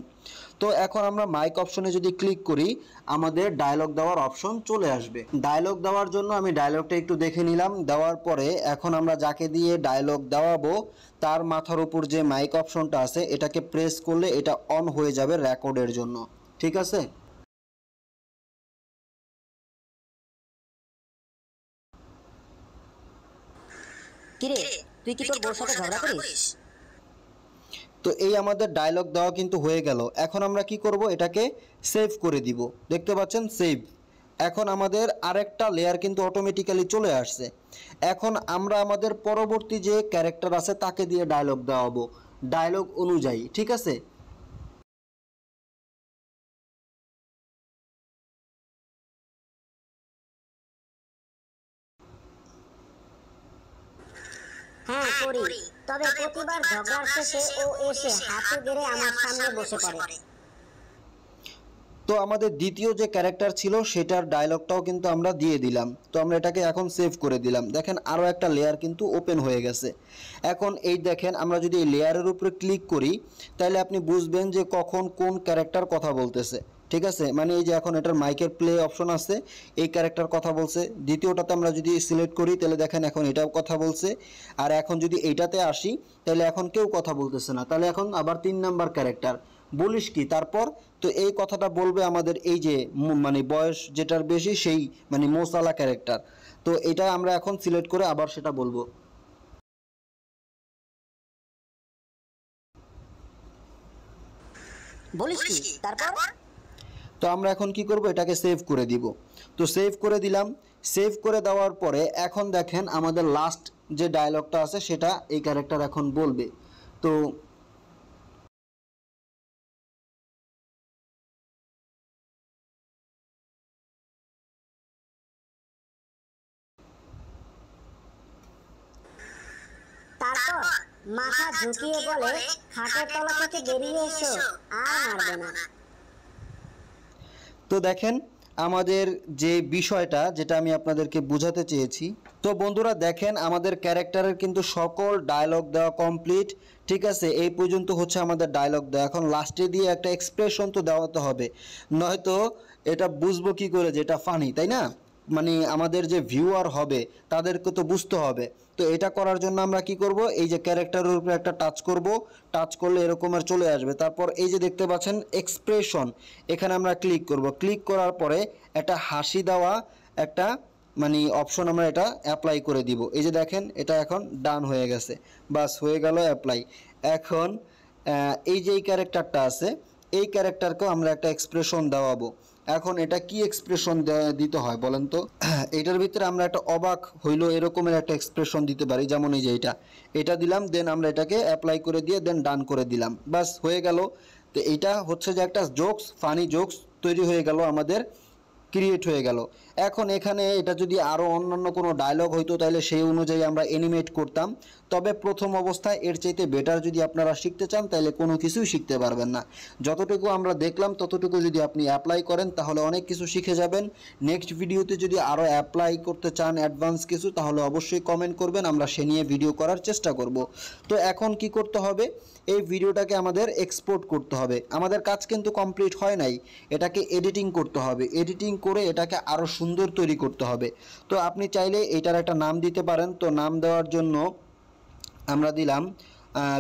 তো এখন আমরা মাইক অপশনে যদি ক্লিক করি আমাদের ডায়লগ দেওয়ার অপশন চলে আসবে। ডায়লগ দেওয়ার জন্য আমি ডায়লগটা একটু দেখে নিলাম। দেওয়ার পরে এখন আমরা যাকে দিয়ে ডায়লগ দেওয়াবো তার মাথার উপর যে মাইক অপশনটা আছে এটাকে প্রেস করলে এটা অন হয়ে যাবে রেকর্ডের জন্য। ঠিক আছে?
কিরে, তুই কি তোর বউর সাথে ঝগড়া করিস?
তো এই আমাদের ডায়লগ দেওয়া কিন্তু হয়ে গেল। এখন আমরা কি করব, এটাকে সেভ করে দিব। দেখতে পাচ্ছেন সেভ। এখন আমাদের আরেকটা লেয়ার কিন্তু অটোমেটিক্যালি চলে আসছে। এখন আমরা আমাদের পরবর্তী যে ক্যারেক্টার আছে তাকে দিয়ে ডায়লগ দেওয়াবো ডায়লগ অনুযায়ী। ঠিক আছে?
হ্যাঁ করি, তবে প্রতিবার ঝগড়ার শেষে ও এসে হাঁটু গেড়ে আমার সামনে বসে পড়ে।
তো আমাদের দ্বিতীয় যে ক্যারেক্টার ছিল সেটার ডায়লগটাও কিন্তু আমরা দিয়ে দিলাম। তো আমরা এটাকে এখন সেভ করে দিলাম। দেখেন আরও একটা লেয়ার কিন্তু ওপেন হয়ে গেছে। এখন এই দেখেন আমরা যদি এই লেয়ারের উপরে ক্লিক করি তাহলে আপনি বুঝবেন যে কখন কোন ক্যারেক্টার কথা বলতেছে। ঠিক আছে? মানে এই যে এখন এটার মাইকের প্লে অপশন আছে, এই ক্যারেক্টার কথা বলছে। দ্বিতীয়টাতে আমরা যদি সিলেক্ট করি তাহলে দেখেন এখন এটাও কথা বলছে। আর এখন যদি এইটাতে আসি তাহলে এখন কেউ কথা বলতেছে না। তাহলে এখন আবার 3 নাম্বার ক্যারেক্টার বলিস কি তারপর। তো এই কথাটা বলবে আমাদের এই যে মানে বয়স যেটার বেশি সেই মানে মোসালা ক্যারেক্টার। তো এটা আমরা এখন সিলেক্ট করে আবার সেটা বলবো।
বলিস কি তারপর?
তো আমরা এখন কি করব, এটাকে সেভ করে দিব। তো সেভ করে দিলাম। সেভ করে দেওয়ার পরে এখন দেখেন আমাদের লাস্ট যে ডায়লগটা আছে সেটা এই ক্যারেক্টার এখন বলবে। তো
তারপর মাথা ঝুঁকিয়ে বলে, খাটের তলা থেকে বেরিয়ে এসো, আর মারবে না।
তো দেখেন আমাদের যে বিষয়টা যেটা আমি আপনাদেরকে বোঝাতে চেয়েছি। তো বন্ধুরা দেখেন আমাদের ক্যারেক্টারের কিন্তু সকল ডায়লগ দেওয়া কমপ্লিট। ঠিক আছে? এই পর্যন্ত হচ্ছে আমাদের ডায়লগ দেওয়া। এখন লাস্টে দিয়ে একটা এক্সপ্রেশন তো দেওয়াতে হবে, নয়তো এটা বুঝবো কি করে যে এটা ফানি, তাই না? মানে আমাদের যে ভিউয়ার হবে তাদেরকে তো বুঝতে হবে। তো এটা করার জন্য আমরা কি করব, এই যে ক্যারেক্টারের উপরে একটা টাচ করব। টাচ করলে এরকম আর চলে আসবে। তারপর এই যে দেখতে পাচ্ছেন এক্সপ্রেশন, এখানে আমরা ক্লিক করব। ক্লিক করার পরে একটা হাসি দেওয়া একটা মানে অপশন আমরা এটা অ্যাপ্লাই করে দিব। এই যে দেখেন এটা এখন ডান হয়ে গেছে। বাস হয়ে গেল অ্যাপ্লাই। এখন এই যে এই ক্যারেক্টারটা আছে এই ক্যারেক্টারকেও আমরা একটা এক্সপ্রেশন দেওয়াবো। এখন এটা কি এক্সপ্রেশন দিতে হয় বলেন তো? এটার ভিতরে আমরা একটা অবাক হইলো এরকমের একটা এক্সপ্রেশন দিতে পারি, যেমন এই যে এটা দিলাম, দেন আমরা এটাকে অ্যাপ্লাই করে দিয়ে দেন ডান করে দিলাম। বাস হয়ে গেল। তো এইটা হচ্ছে যে একটা জোকস, ফানি জোকস তৈরি হয়ে গেল, আমাদের ক্রিয়েট হয়ে গেল। এখন এখানে এটা যদি আরও অন্যান্য কোনো ডায়লগ হইতো তাহলে সেই অনুযায়ী আমরা অ্যানিমেট করতাম। তবে প্রথম অবস্থায় এর চাইতে বেটার যদি আপনারা শিখতে চান তাহলে কোনো কিছুই শিখতে পারবেন না। যতটুকু আমরা দেখলাম ততটুকু যদি আপনি অ্যাপ্লাই করেন তাহলে অনেক কিছু শিখে যাবেন। নেক্সট ভিডিওতে যদি আরও অ্যাপ্লাই করতে চান অ্যাডভান্স কিছু তাহলে অবশ্যই কমেন্ট করবেন, আমরা সে নিয়ে ভিডিও করার চেষ্টা করব। তো এখন কি করতে হবে, এই ভিডিওটাকে আমাদের এক্সপোর্ট করতে হবে। আমাদের কাজ কিন্তু কমপ্লিট হয় নাই, এটাকে এডিটিং করতে হবে। এডিটিং করে এটাকে আরও সুন্দর তৈরি করতে হবে। তো আপনি চাইলে এটার একটা নাম দিতে পারেন। তো নাম দেওয়ার জন্য আমরা দিলাম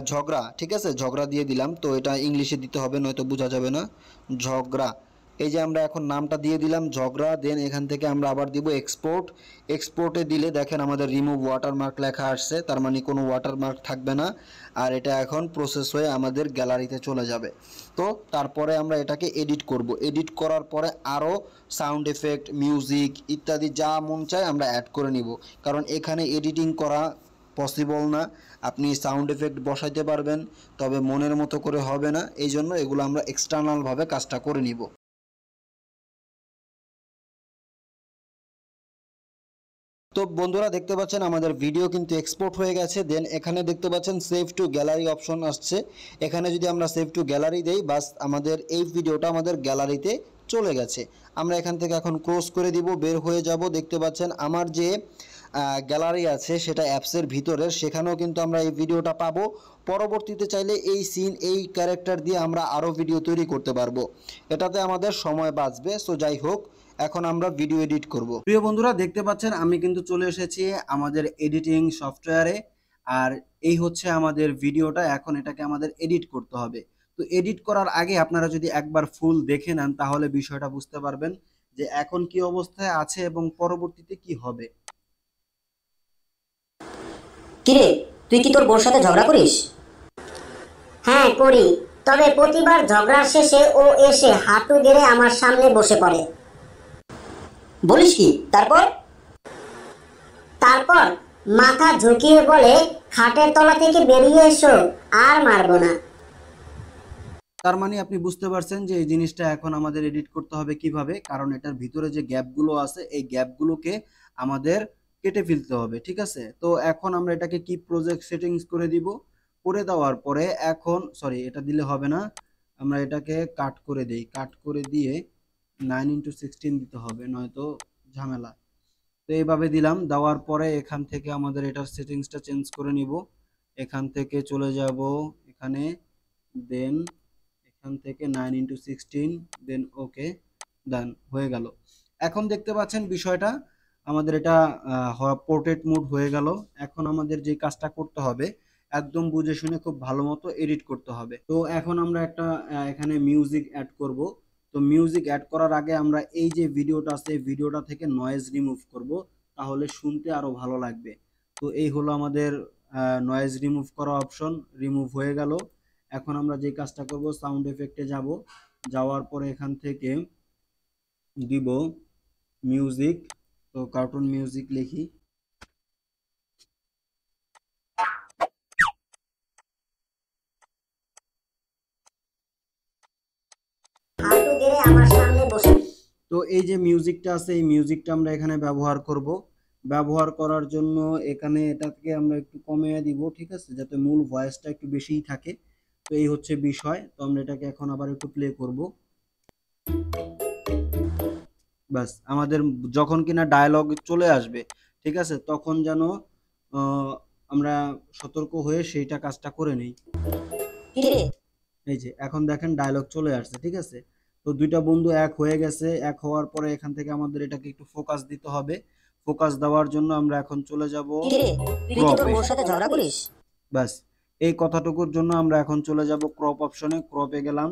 ঝগড়া। ঠিক আছে? ঝগড়া দিয়ে দিলাম। তো এটা ইংলিশে দিতে হবে নয়তো বোঝা যাবে না। ঝগড়া, এই যে আমরা এখন নামটা দিয়ে দিলাম ঝগড়া। দেন এখান থেকে আমরা আবার দিব এক্সপোর্ট। এক্সপোর্টে দিলে দেখেন আমাদের রিমুভ ওয়াটারমার্ক লেখা আসছে, তার মানে কোনো ওয়াটারমার্ক থাকবে না। আর এটা এখন প্রসেস হয়ে আমাদের গ্যালারিতে চলে যাবে। তো তারপরে আমরা এটাকে এডিট করব। এডিট করার পরে আরও সাউন্ড এফেক্ট, মিউজিক ইত্যাদি যা মন চায় আমরা অ্যাড করে নিব, কারণ এখানে এডিটিং করা পসিবল না। আপনি সাউন্ড এফেক্ট বসাইতে পারবেন তবে মনের মতো করে হবে না, এই জন্য এগুলো আমরা এক্সটার্নালভাবে কাজটা করে নিব। তো বন্ধুরা দেখতে পাচ্ছেন আমাদের ভিডিও কিন্তু এক্সপোর্ট হয়ে গেছে। দেন এখানে দেখতে পাচ্ছেন সেভ টু গ্যালারি অপশন আসছে। এখানে যদি আমরা সেভ টু গ্যালারি দেই বাস আমাদের এই ভিডিওটা আমাদের গ্যালারিতে চলে গেছে। আমরা এখান থেকে এখন ক্লোজ করে দিব, বের হয়ে যাব। দেখতে পাচ্ছেন আমার যে গ্যালারি আছে সেটা অ্যাপসের ভিতরের, সেখানেও কিন্তু আমরা এই ভিডিওটা পাবো। পরবর্তীতে চাইলে এই সিন, এই ক্যারেক্টার দিয়ে আমরা আরও ভিডিও তৈরি করতে পারবো, এটাতে আমাদের সময় বাঁচবে। সো যাই হোক, এখন আমরা ভিডিও এডিট করব।
প্রিয় বন্ধুরা, দেখতে পাচ্ছেন আমি কিন্তু চলে এসেছি আমাদের এডিটিং সফটওয়্যারে। আর এই হচ্ছে আমাদের ভিডিওটা। এখন এটাকে আমাদের এডিট করতে হবে। তো এডিট করার আগে আপনারা যদি একবার ফুল দেখে নেন তাহলে বিষয়টা বুঝতে পারবেন যে এখন কি অবস্থায় আছে এবং পরবর্তীতে কি হবে।
কিরে, তুই কি তোর বোর সাথে ঝগড়া করিস?
হ্যাঁ করি, তবে প্রতিবার ঝগড়ার শেষে ও এসে হাঁটু গেড়ে আমার সামনে বসে পড়ে।
বলিস কি? তারপর?
তারপর মাথা ঝুঁকিয়ে বলে, খাটের তলা থেকে বেরিয়ে এসো, আর মারবো না।
তার মানে আপনি বুঝতে পারছেন যে এই জিনিসটা এখন আমাদের এডিট করতে হবে কিভাবে, কারণ এটার ভিতরে যে গ্যাপগুলো আছে এই গ্যাপগুলোকে আমাদের কেটে ফেলতে হবে। ঠিক আছে, তো এখন আমরা এটাকে কি প্রজেক্ট সেটিংস করে দিব। করে দেওয়ার পরে এখন এটা দিলে হবে না, আমরা এটাকে কাট করে দেই। কাট করে দিয়ে 9x16 দিতে হবে, নয়তো ঝামেলা। তো এইভাবে দিলাম। দেওয়ার পরে এখান থেকে আমাদের এটার সেটিংসটা চেঞ্জ করে নিব। এখান থেকে চলে যাব এখানে, দেন এখান থেকে 9x16, দেন ওকে, ডান হয়ে গেল। এখন দেখতে পাচ্ছেন বিষয়টা আমাদের এটা পোর্ট্রেট মোড হয়ে গেল। এখন আমাদের যে কাজটা করতে হবে একদম বুঝে শুনে খুব ভালো মতো এডিট করতে হবে। তো এখন আমরা একটা এখানে মিউজিক অ্যাড করব। তো মিউজিক অ্যাড করার আগে আমরা এই যে ভিডিওটা আছে এই ভিডিওটা থেকে নয়েজ রিমুভ করব, তাহলে শুনতে আরো ভালো লাগবে। তো এই হলো আমাদের নয়েজ রিমুভ করা অপশন, রিমুভ হয়ে গেল। এখন আমরা যে কাজটা করব, সাউন্ড এফেক্টে যাব। যাওয়ার পরে এখান থেকে দিব মিউজিক। তো কার্টুন মিউজিক লিখি।
হাঁটু গেড়ে আমার সামনে বসে।
তো এই যে মিউজিকটা আছে এই মিউজিকটা আমরা এখানে ব্যবহার করব। ব্যবহার করার জন্য এখানে এটাকে আমরা একটু কমিয়ে দিব, ঠিক আছে, যাতে মূল ভয়েসটা একটু বেশিই থাকে। তো এই হচ্ছে বিষয়। তো আমরা এটাকে এখন আবার একটু প্লে করব। বাস, আমাদের যখন কিনা ডায়লগ চলে আসবে, ঠিক আছে, তখন যেন আমরা সতর্ক হয়ে সেইটা কাজটা করে নেই।
কিরে,
এই যে এখন দেখেন ডায়লগ চলে আসছে, ঠিক আছে। তো দুইটা বন্ধু এক হয়ে গেছে। এক হওয়ার পরে এখান থেকে আমাদের এটাকে একটু ফোকাস দিতে হবে। ফোকাস দেওয়ার জন্য আমরা এখন চলে যাব
কিরে, তুই কি তোর
ক্রপে।
বোর সাথে ঝগড়া করিস?
বাস, এই কথাটুকুর জন্য আমরা এখন চলে যাব ক্রপ অপশনে। ক্রপে গেলাম।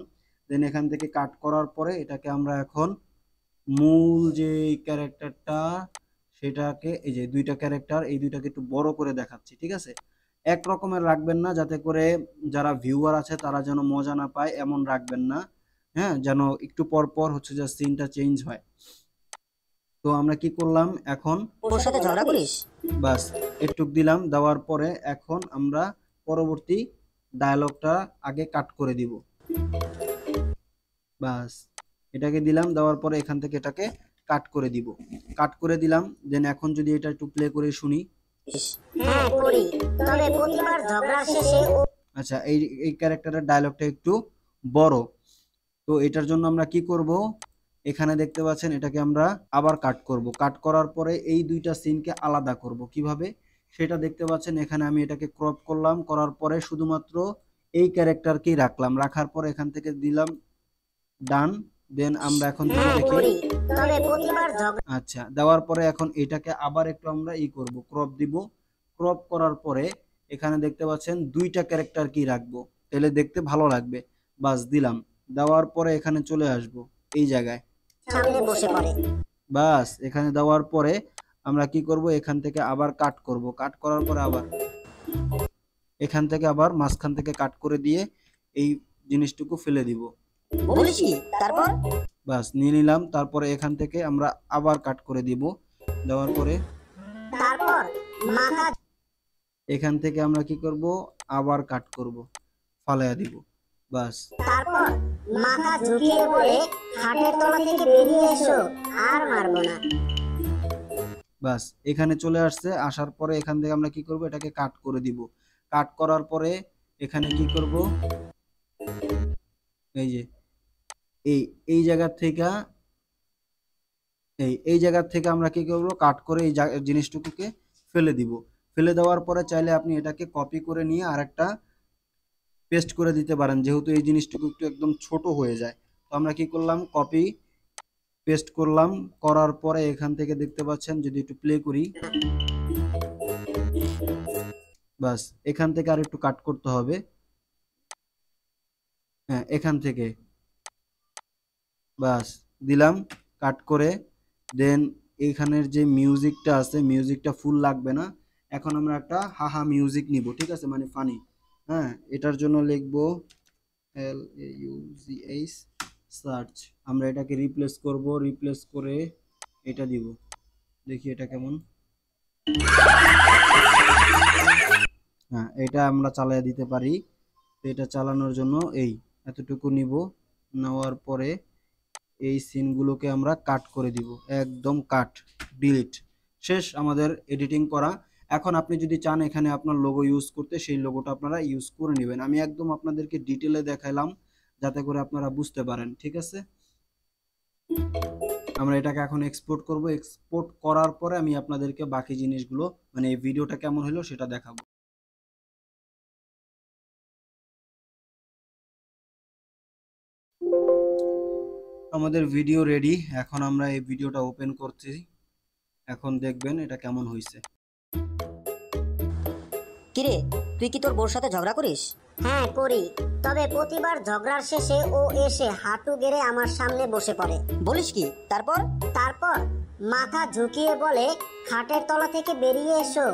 দেন এখান থেকে কাট করার পরে এটাকে আমরা এখন মূল যে ক্যারেক্টারটা সেটাকে, এই যে দুইটা ক্যারেক্টার, এই দুইটাকে একটু বড় করে দেখাচ্ছি, ঠিক আছে। এক রকমের রাখবেন না, যাতে করে যারা ভিউয়ার আছে তারা যেন মজা না পায় এমন রাখবেন না। হ্যাঁ, যেন একটু পর পর হচ্ছে যে সিনটা চেঞ্জ হয়। তো আমরা কি করলাম এখন,
ওর সাথে ঝগড়া করিস?
বাস একটু দিলাম। দেওয়ার পরে এখন আমরা পরবর্তী ডায়লগটা আগে কাট করে দিব। বাস, এটাকে দিলাম। দেওয়ার পরে এখান থেকে এটাকে কাট করে দিব। কাট করে দিলাম। দেন এখন যদি এটা একটু প্লে করে শুনি।
হ্যাঁ করি, তবে প্রতিবার ঝগড়ার শেষে ও।
আচ্ছা, এই এই ক্যারেক্টারের ডায়লগটা একটু বড়। তো এটার জন্য আমরা কি করব, এখানে দেখতে পাচ্ছেন এটাকে আমরা আবার কাট করব। কাট করার পরে এই দুইটা সিনকে আলাদা করব কিভাবে সেটা দেখতে পাচ্ছেন। এখানে আমি এটাকে ক্রপ করলাম, করার পরে শুধুমাত্র এই ক্যারেক্টারকেই রাখলাম। রাখার পরে এখান থেকে দিলাম ডান। দেন আমরা এখন থেকে
হ্যাঁ
দেখি।
করি, তবে প্রতিবার ঝগড়া।
আচ্ছা, দেওয়ার পরে এখন এটাকে আবার একটু আমরা করব, ক্রপ দিব। ক্রপ করার পরে এখানে দেখতে পাচ্ছেন দুইটা ক্যারেক্টার কি রাখবো, তাহলে দেখতে ভালো লাগবে। বাস দিলাম। দেওয়ার পরে এখানে চলে আসব এই জায়গায়।
সামনে বসে পড়ে।
বাস, এখানে দেওয়ার পরে আমরা কি করব, এখান থেকে আবার কাট করব। কাট করার পরে আবার এখান থেকে আবার মাঝখান থেকে কাট করে দিয়ে এই জিনিসটুকু ফেলে দিব।
বলিস কি? তারপর?
বাস, নিয়ে নিলাম। তারপরে এখান থেকে আমরা আবার কাট করে দিব। দেওয়ার পরে
তারপর মাথা।
এখান থেকে আমরা কি করব, আবার কাট করব, ফালাইয়া দিব। বাস,
তারপর মাথা ঝুঁকিয়ে বলে, খাটের তলা থেকে বেরিয়ে এসো, আর মারবো না।
বাস এখানে চলে আসছে। আসার পরে এখান থেকে আমরা কি করব, এটাকে কাট করে দিব। কাট করার পরে এখানে কি করব, এই যে এই এই জায়গা থেকে এই জায়গা থেকে আমরা কি করব, কাট করে এই জিনিসটুকুকে ফেলে দিব। ফেলে দেওয়ার পরে চাইলে আপনি এটাকে কপি করে নিয়ে আরেকটা পেস্ট করে দিতে পারেন, যেহেতু এই জিনিসটুকু একটু একদম ছোট হয়ে যায়। তো আমরা কি করলাম, কপি পেস্ট করলাম, করার পরে এখান থেকে দেখতে পাচ্ছেন, যদি একটু প্লে করি, বাস এখান থেকে আর একটু কাট করতে হবে। হ্যাঁ, এখান থেকে বাস দিলাম কাট করে। দেন এখানের যে মিউজিকটা আছে, মিউজিকটা ফুল লাগবে না। এখন আমরা একটা হাহা মিউজিক নিব, ঠিক আছে, মানে ফানি। হ্যাঁ, এটার জন্য লিখবো LAUGH সার্চ। আমরা এটাকে রিপ্লেস করব, রিপ্লেস করে এটা দিব, দেখি এটা কেমন। হ্যাঁ, এটা আমরা চালিয়ে দিতে পারি। তো এটা চালানোর জন্য এই এতটুকু নিব, নেওয়ার পরে এই সিনগুলোকে আমরা কাট করে দিব, একদম কাট, ডিলিট, শেষ আমাদের এডিটিং করা। এখন আপনি যদি চান এখানে আপনার লোগো ইউজ করতে, সেই লোগোটা আপনারা ইউজ করে নেবেন। আমি একদম আপনাদেরকে ডিটেলে দেখাইলাম যাতে করে আপনারা বুঝতে পারেন, ঠিক আছে। আমরা এটাকে এখন এক্সপোর্ট করব। এক্সপোর্ট করার পরে আমি আপনাদেরকে বাকি জিনিসগুলো, মানে এই ভিডিওটা কেমন হলো সেটা দেখাবো। আমাদের ভিডিও রেডি। এখন আমরা এই ভিডিওটা ওপেন করছি, এখন দেখবেন এটা কেমন হয়েছে।
কিরে, তুই কি তোর বোর সাথে ঝগড়া করিস?
হ্যাঁ করি, তবে প্রতিবার ঝগড়ার শেষে ও এসে হাঁটু গেড়ে আমার সামনে বসে পড়ে।
বলিস কি? তারপর?
তারপর মাথা ঝুঁকিয়ে বলে, খাটের তলা থেকে বেরিয়ে এসো,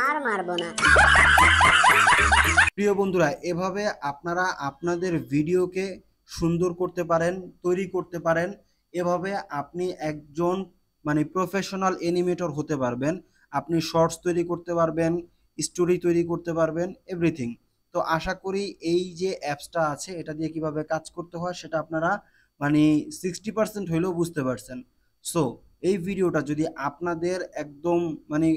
আর মারবো না।
প্রিয় বন্ধুরা, এভাবে আপনারা আপনাদের ভিডিওকে সুন্দর করতে পারেন, তৈরি করতে পারেন। এভাবে আপনি একজন মানে প্রফেশনাল অ্যানিমেটর হতে পারবেন। আপনি শর্টস তৈরি করতে পারবেন, স্টোরি তৈরি করতে পারবেন, এভরিথিং। তো আশা করি এই যে অ্যাপসটা আছে এটা দিয়ে কিভাবে কাজ করতে হয় সেটা আপনারা মানে 60% হইলেও বুঝতে পারছেন। সো এই ভিডিওটা যদি আপনাদের একদম মানে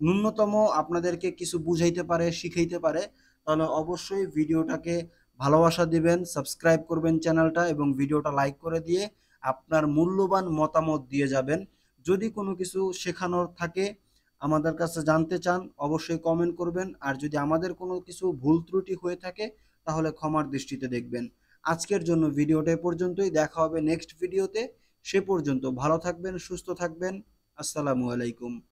ন্যূনতম আপনাদেরকে কিছু বুঝাইতে পারে, শিখাইতে পারে, তাহলে অবশ্যই ভিডিওটাকে ভালোবাসা দিবেন, সাবস্ক্রাইব করবেন চ্যানেলটা, এবং ভিডিওটা লাইক করে দিয়ে আপনার মূল্যবান মতামত দিয়ে যাবেন। যদি কোনো কিছু শেখানোর থাকে, আমাদের কাছে জানতে চান, অবশ্যই কমেন্ট করবেন। আর যদি আমাদের কোনো কিছু ভুল ত্রুটি হয়ে থাকে তাহলে ক্ষমার দৃষ্টিতে দেখবেন। আজকের জন্য ভিডিওটা এ পর্যন্তই, দেখা হবে নেক্সট ভিডিওতে। সে পর্যন্ত ভালো থাকবেন, সুস্থ থাকবেন। আসসালামু আলাইকুম।